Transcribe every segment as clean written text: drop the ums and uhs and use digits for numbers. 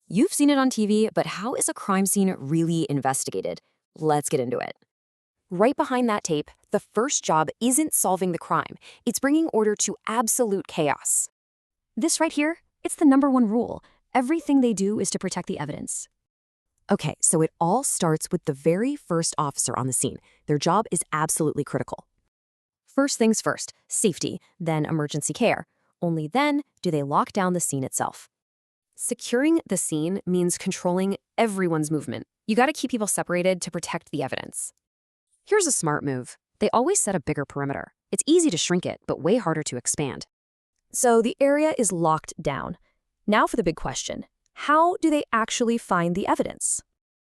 You've seen it on TV, but how is a crime scene really investigated? Let's get into it. Right behind that tape, the first job isn't solving the crime, it's bringing order to absolute chaos. This right here, it's the #1 rule. Everything they do is to protect the evidence. Okay, so it all starts with the very first officer on the scene. Their job is absolutely critical. First things first, safety, then emergency care. Only then do they lock down the scene itself. Securing the scene means controlling everyone's movement. You gotta keep people separated to protect the evidence. Here's a smart move. They always set a bigger perimeter. It's easy to shrink it, but way harder to expand. So the area is locked down. Now for the big question. How do they actually find the evidence?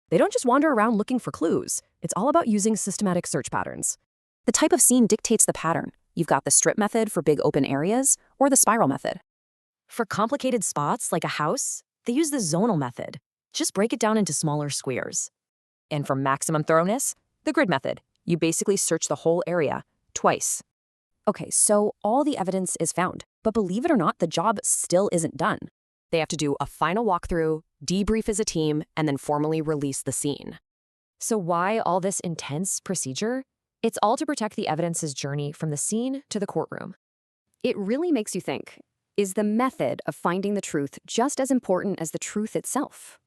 They don't just wander around looking for clues. It's all about using systematic search patterns. The type of scene dictates the pattern. You've got the strip method for big open areas, or the spiral method. For complicated spots like a house, they use the zonal method. Just break it down into smaller squares. And for maximum thoroughness, the grid method. You basically search the whole area, twice. Okay, so all the evidence is found, but believe it or not, the job still isn't done. They have to do a final walkthrough, debrief as a team, and then formally release the scene. So why all this intense procedure? It's all to protect the evidence's journey from the scene to the courtroom. It really makes you think, is the method of finding the truth just as important as the truth itself?